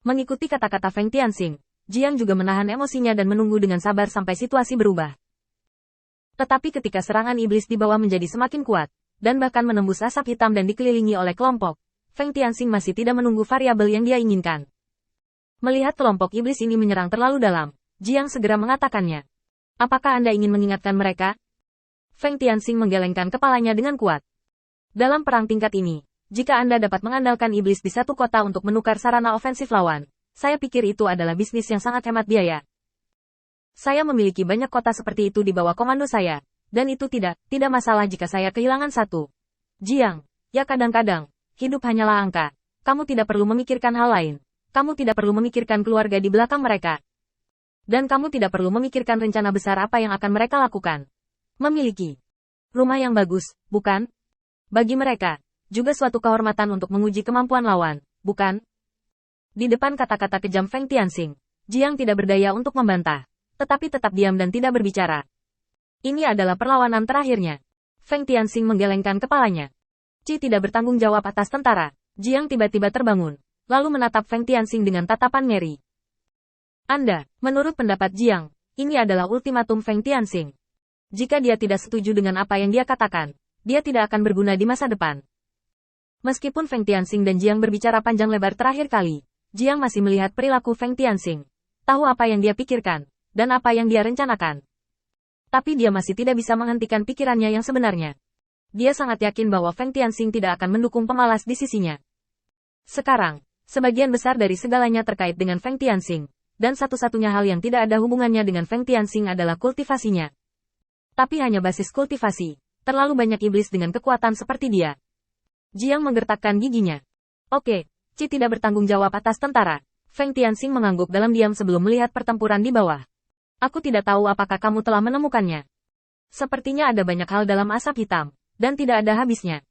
Mengikuti kata-kata Feng Tianxing, Jiang juga menahan emosinya dan menunggu dengan sabar sampai situasi berubah. Tetapi ketika serangan iblis di bawah menjadi semakin kuat, dan bahkan menembus asap hitam dan dikelilingi oleh kelompok, Feng Tianxing masih tidak menunggu variabel yang dia inginkan. Melihat kelompok iblis ini menyerang terlalu dalam, Jiang segera mengatakannya. Apakah Anda ingin mengingatkan mereka? Feng Tianxing menggelengkan kepalanya dengan kuat. Dalam perang tingkat ini, jika Anda dapat mengandalkan iblis di satu kota untuk menukar sarana ofensif lawan, saya pikir itu adalah bisnis yang sangat hemat biaya. Saya memiliki banyak kota seperti itu di bawah komando saya, dan itu tidak masalah jika saya kehilangan satu. Jiang, ya kadang-kadang, hidup hanyalah angka. Kamu tidak perlu memikirkan hal lain. Kamu tidak perlu memikirkan keluarga di belakang mereka. Dan kamu tidak perlu memikirkan rencana besar apa yang akan mereka lakukan. Memiliki rumah yang bagus, bukan? Bagi mereka, juga suatu kehormatan untuk menguji kemampuan lawan, bukan? Di depan kata-kata kejam Feng Tianxing, Jiang tidak berdaya untuk membantah, tetapi tetap diam dan tidak berbicara. Ini adalah perlawanan terakhirnya. Feng Tianxing menggelengkan kepalanya. Qi tidak bertanggung jawab atas tentara. Jiang tiba-tiba terbangun, lalu menatap Feng Tianxing dengan tatapan ngeri. Menurut pendapat Jiang, ini adalah ultimatum Feng Tianxing. Jika dia tidak setuju dengan apa yang dia katakan, dia tidak akan berguna di masa depan. Meskipun Feng Tianxing dan Jiang berbicara panjang lebar terakhir kali, Jiang masih melihat perilaku Feng Tianxing, tahu apa yang dia pikirkan, dan apa yang dia rencanakan. Tapi dia masih tidak bisa menghentikan pikirannya yang sebenarnya. Dia sangat yakin bahwa Feng Tianxing tidak akan mendukung pemalas di sisinya. Sekarang, sebagian besar dari segalanya terkait dengan Feng Tianxing, dan satu-satunya hal yang tidak ada hubungannya dengan Feng Tianxing adalah kultivasinya. Tapi hanya basis kultivasi, terlalu banyak iblis dengan kekuatan seperti dia. Jiang menggertakkan giginya. Oke, Qi tidak bertanggung jawab atas tentara. Feng Tianxing mengangguk dalam diam sebelum melihat pertempuran di bawah. Aku tidak tahu apakah kamu telah menemukannya. Sepertinya ada banyak hal dalam asap hitam, dan tidak ada habisnya.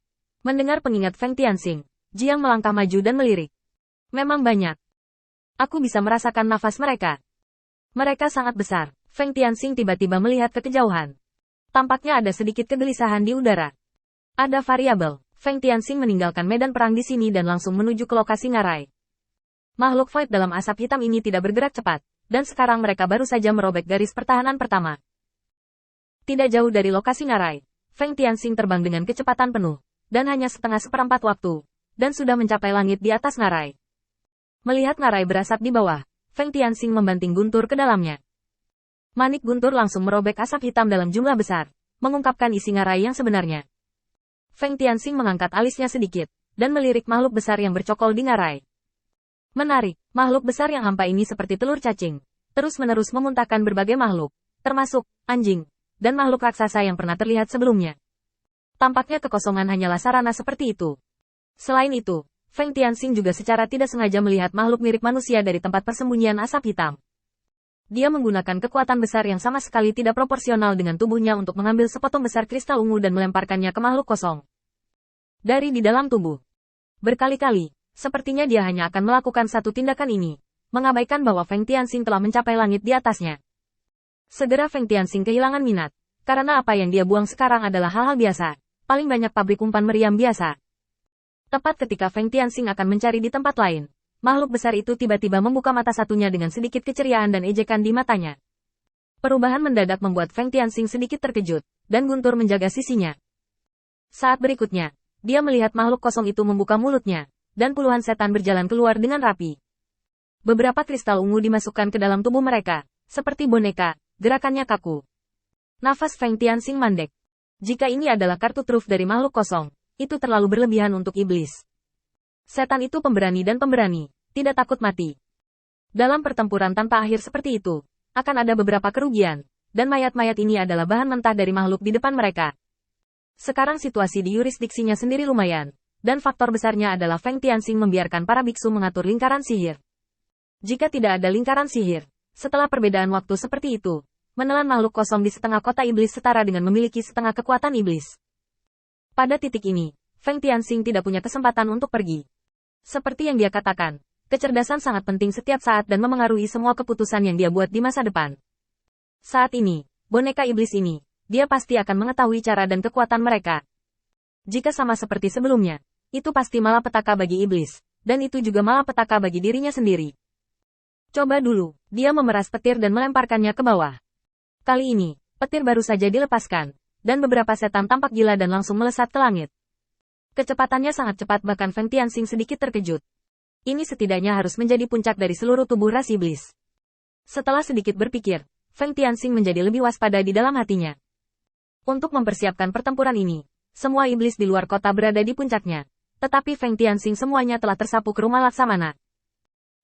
Mendengar pengingat Feng Tianxing, Jiang melangkah maju dan melirik. Memang banyak. Aku bisa merasakan nafas mereka. Mereka sangat besar. Feng Tianxing tiba-tiba melihat ke kejauhan. Tampaknya ada sedikit kegelisahan di udara. Ada variabel. Feng Tianxing meninggalkan medan perang di sini dan langsung menuju ke lokasi ngarai. Makhluk void dalam asap hitam ini tidak bergerak cepat, dan sekarang mereka baru saja merobek garis pertahanan pertama. Tidak jauh dari lokasi ngarai, Feng Tianxing terbang dengan kecepatan penuh, dan hanya setengah seperempat waktu, dan sudah mencapai langit di atas ngarai. Melihat ngarai berasap di bawah, Feng Tianxing membanting guntur ke dalamnya. Manik guntur langsung merobek asap hitam dalam jumlah besar, mengungkapkan isi ngarai yang sebenarnya. Feng Tianxing mengangkat alisnya sedikit, dan melirik makhluk besar yang bercokol di ngarai. Menarik, makhluk besar yang hampa ini seperti telur cacing, terus-menerus memuntahkan berbagai makhluk, termasuk anjing, dan makhluk raksasa yang pernah terlihat sebelumnya. Tampaknya kekosongan hanyalah sarana seperti itu. Selain itu, Feng Tianxing juga secara tidak sengaja melihat makhluk mirip manusia dari tempat persembunyian asap hitam. Dia menggunakan kekuatan besar yang sama sekali tidak proporsional dengan tubuhnya untuk mengambil sepotong besar kristal ungu dan melemparkannya ke makhluk kosong. Dari di dalam tubuh. Berkali-kali, sepertinya dia hanya akan melakukan satu tindakan ini, mengabaikan bahwa Feng Tianxing telah mencapai langit di atasnya. Segera Feng Tianxing kehilangan minat, karena apa yang dia buang sekarang adalah hal-hal biasa, paling banyak pabrik umpan meriam biasa. Tepat ketika Feng Tianxing akan mencari di tempat lain, makhluk besar itu tiba-tiba membuka mata satunya dengan sedikit keceriaan dan ejekan di matanya. Perubahan mendadak membuat Feng Tianxing sedikit terkejut, dan guntur menjaga sisinya. Saat berikutnya, dia melihat makhluk kosong itu membuka mulutnya, dan puluhan setan berjalan keluar dengan rapi. Beberapa kristal ungu dimasukkan ke dalam tubuh mereka, seperti boneka, gerakannya kaku. Nafas Feng Tianxing mandek. Jika ini adalah kartu truf dari makhluk kosong, itu terlalu berlebihan untuk iblis. Setan itu pemberani dan pemberani, tidak takut mati. Dalam pertempuran tanpa akhir seperti itu, akan ada beberapa kerugian, dan mayat-mayat ini adalah bahan mentah dari makhluk di depan mereka. Sekarang situasi di yurisdiksinya sendiri lumayan, dan faktor besarnya adalah Feng Tianxing membiarkan para biksu mengatur lingkaran sihir. Jika tidak ada lingkaran sihir, setelah perbedaan waktu seperti itu, menelan makhluk kosong di setengah kota iblis setara dengan memiliki setengah kekuatan iblis. Pada titik ini, Feng Tianxing tidak punya kesempatan untuk pergi. Seperti yang dia katakan, kecerdasan sangat penting setiap saat dan memengaruhi semua keputusan yang dia buat di masa depan. Saat ini, boneka iblis ini, dia pasti akan mengetahui cara dan kekuatan mereka. Jika sama seperti sebelumnya, itu pasti malapetaka bagi iblis, dan itu juga malapetaka bagi dirinya sendiri. Coba dulu, dia memeras petir dan melemparkannya ke bawah. Kali ini, petir baru saja dilepaskan, dan beberapa setan tampak gila dan langsung melesat ke langit. Kecepatannya sangat cepat bahkan Feng Tianxing sedikit terkejut. Ini setidaknya harus menjadi puncak dari seluruh tubuh ras iblis. Setelah sedikit berpikir, Feng Tianxing menjadi lebih waspada di dalam hatinya. Untuk mempersiapkan pertempuran ini, semua iblis di luar kota berada di puncaknya. Tetapi Feng Tianxing semuanya telah tersapu ke rumah Laksamana.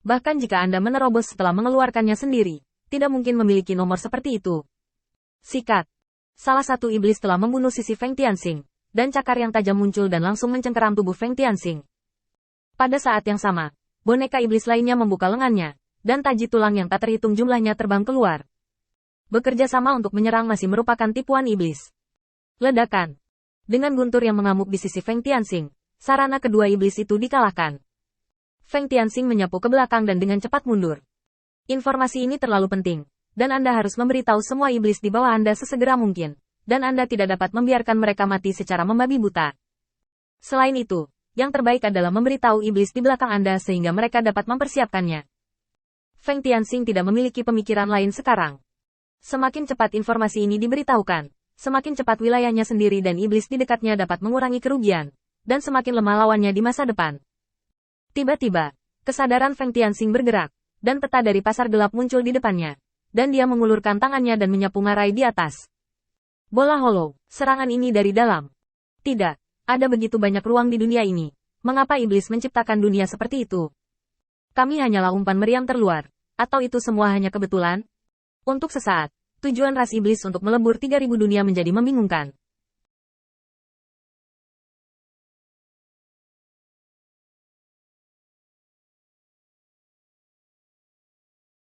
Bahkan jika Anda menerobos setelah mengeluarkannya sendiri, tidak mungkin memiliki nomor seperti itu. Sikat. Salah satu iblis telah membunuh sisi Feng Tianxing, dan cakar yang tajam muncul dan langsung mencengkeram tubuh Feng Tianxing. Pada saat yang sama, boneka iblis lainnya membuka lengannya, dan taji tulang yang tak terhitung jumlahnya terbang keluar. Bekerja sama untuk menyerang masih merupakan tipuan iblis. Ledakan. Dengan guntur yang mengamuk di sisi Feng Tianxing, sarana kedua iblis itu dikalahkan. Feng Tianxing menyapu ke belakang dan dengan cepat mundur. Informasi ini terlalu penting, dan Anda harus memberitahu semua iblis di bawah Anda sesegera mungkin, dan Anda tidak dapat membiarkan mereka mati secara membabi buta. Selain itu, yang terbaik adalah memberitahu iblis di belakang Anda sehingga mereka dapat mempersiapkannya. Feng Tianxing tidak memiliki pemikiran lain sekarang. Semakin cepat informasi ini diberitahukan, semakin cepat wilayahnya sendiri dan iblis di dekatnya dapat mengurangi kerugian, dan semakin lemah lawannya di masa depan. Tiba-tiba, kesadaran Feng Tianxing bergerak, dan peta dari pasar gelap muncul di depannya, dan dia mengulurkan tangannya dan menyapu ngarai di atas. Bola Hollow, serangan ini dari dalam. Tidak, ada begitu banyak ruang di dunia ini. Mengapa iblis menciptakan dunia seperti itu? Kami hanyalah umpan meriam terluar, atau itu semua hanya kebetulan? Untuk sesaat, tujuan ras iblis untuk melebur 3000 dunia menjadi membingungkan.